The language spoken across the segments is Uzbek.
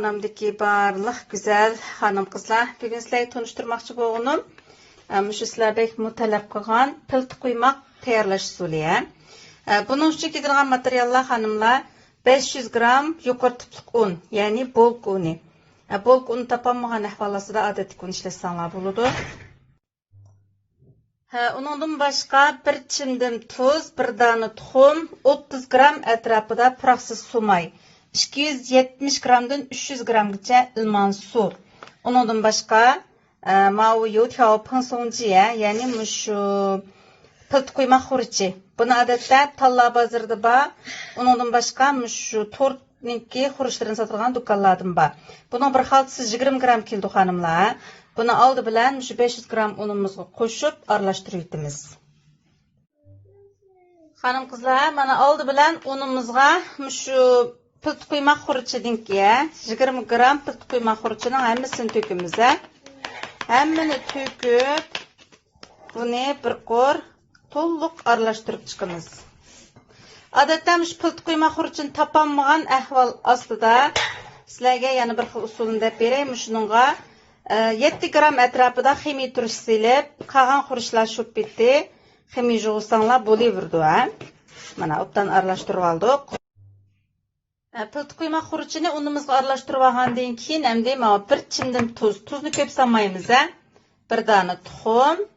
Kanalımdaki barlıq güzel hanım kızlar. Bugün sizlerle tanıştırmakçı boğunum. Şu sizlerdeki mutalab kılgan pıltı kuymak tayarlaş usulü. Bunun için gidilgan materyallar hanımlar 500 gram yukarı tıplık un, yani bolk unu. Bolk unu tapanmağın ahvalası da adetik un işlesanlar buludu. Ondan başka bir çimdim tuz, bir dana tuxum, 30 gram etrafında pıraksız sumay. 270 gramdan 300 gramgacha ilman su. Ondan başka mavi tao pansonjiye, yani şu pılt kuymak hurçi. Bunu adette talla bazırdı ba. Ondan başka şu tortniki hurçların satılgan dükkanlardan ba. Bunun bir haltsız 20 gram kildi hanımlar. Bunu aldı bilen şu 500 gram unumuzu koşup arlaştırıyordumuz. Hanım kızlar, bana aldı bilen unumuzga şu pılt kuymak hurçidinki 20 gram pılt kuymak hurçinin hemmisini tökümüz. Hemmini töküp bunu bir kor tolluk arlaştırıp çıkımız. Adettem şu pılt kuymak hurçini tapanmağın ahval aslıda sizlerge yani bir usulünü de bereyim. Şununla 7 gram etrafıda ximi turuş silip kalan hurçlar şup bitti. Ximi juğusanla boli vurdu. Mana optan arlaştırıp aldık. Pılt kuymak hurçini unumuzga arlaştırıp algandan keyin endi bir çimdim tuz. Tuzni köp salmaymiz. Bir dana tuxum.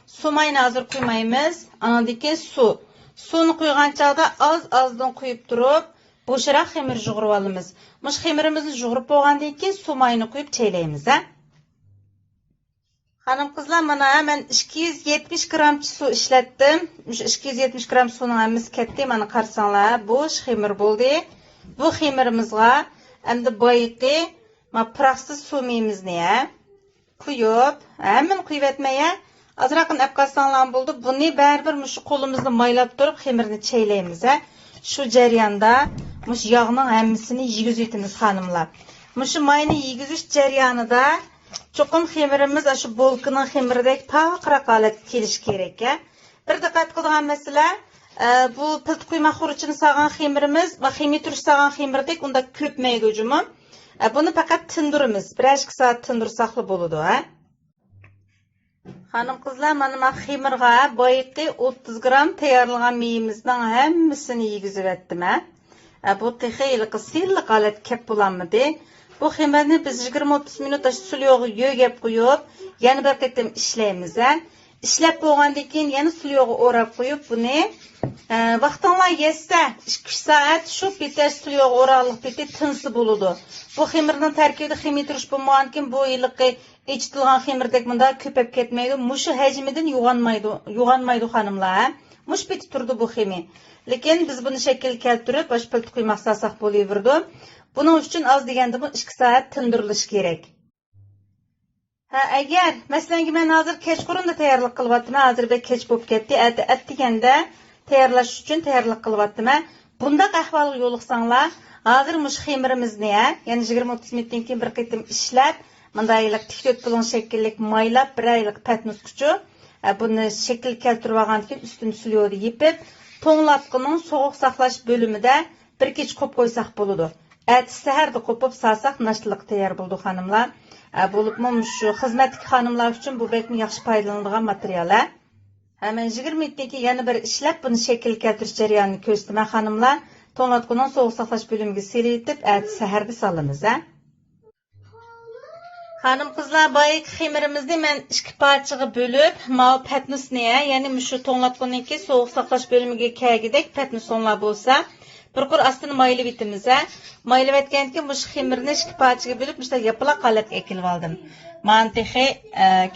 Sumayni hazır kuymaymiz. Andan keyin su. Suni quygan chaqda az-azdan quyup turib, bo'shroq xemir jug'urib olamiz. Mush xemirimizni jug'urib bo'lgandan keyin sumayni quyup chaylaymiz. Hanım kızlar, mana hemen 270 gram su ishlatdim. 270 gram suvning hammasi ketdi. Mana qarasanglar, bo'sh xemir bo'ldi. Bu xemirimizga endi boyiqi pıraksız sumimizni quyup, hemen quyup etmeye azraqın apqasanlar bo'ldi. Buni baribir shu qo'limizni maylab turib xemirni chaylaymiz. Shu jarayonda shu yog'ning hammasini yigizitimiz hanımlar. Shu mayni yigizish jarayonida cho'qim xemirimiz shu bolkining xemiridek taqroq holatga kelish kerak. Bir diqqat qiladigan masala, bu pılt kuymak hurçini sağan xemirimiz va ximi turush sağan xemirdek unda köpmaydi hujumum. Bunu faqat tindirimiz. 1-2 soat tindirsaqli bo'ladi. Hanım kızlar, mana xemirga boyiqi 30 gram tayyorlagan meyimizning hammasini yigizib etdim. Bu texiylik silliq holat kep bo'lanmidi. Bu xemirni biz 20-30 minut suli yog'i yo'g'ab qo'yib, yana bir qatim ishlaymiz. Ishlab bo'lgandan keyin yana suli yog'i o'rab qo'yib, buni vaqtinlar yetsa 2 soat shu bitta suli yog'i o'raliq bitta tinsi bo'ladi. Bu xemirning tarkibida ximiy turish bo'lmagan keyin bu yilqi ichitilgan xemirdek bunda ko'pab ketmaydi. Mushu hajmidan yo'g'onmaydi hanımlar. Mush biti turdi bu xemi. Lekin biz buni shakl keltirib, bosh pult quymoq sasak bo'laverdi. Buning uchun az deganda bu 2 soat tindirilishi kerak. Agar masalan men hozir kechqurunda tayyorlik qilyaptim, hozir bir kech bo'lib ketdi. At deganda tayyorlash uchun tayyorlik qilyaptim. Bunda ahvolga yo'liqsanglar, hozir mush xemirimizni, ya'ni 20-30 minutdan keyin bir qatim ishlab, mındaylik tikdot bo'lgan shakllik maylab, bir oylik patnuskuchu buni shakl keltirib olgandan keyin ustini suyuqda yepib, to'nglatqining sovuq saqlash bo'limida bir kech qo'yib qo'ysak bo'ladi. Saharda qo'pib salsak nashliq tayyor bo'ldi hanımlar. Bo'libmi shu xizmatlik hanımlar uchun bu bekmi yaxshi foydalanadigan material. Hemen 20 minutdan keyin yana bir ishlab buni shakl keltirish jarayonini ko'rsataman hanımlar. To'nglatqining sovuq saqlash bo'limiga selitib, saharda solamiz. Hanım kızlar, bayık xemirimizni men 2 parçaga bölüp, mavi patnusni, yani şu to'nglatqininki sovuq saqlash bo'limiga kelgidek patnusonlar bo'lsa, bir qur astini maylab etimiz. Maylab etgandan keyin bu xemirni 2 parçaga bölüp, işte yapılaq holatga ekilib oldim. Mantiqi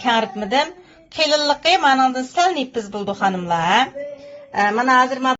karitmidim. Qilinliqi manandan sal nepiz bo'ldi hanımlar. Mana hozir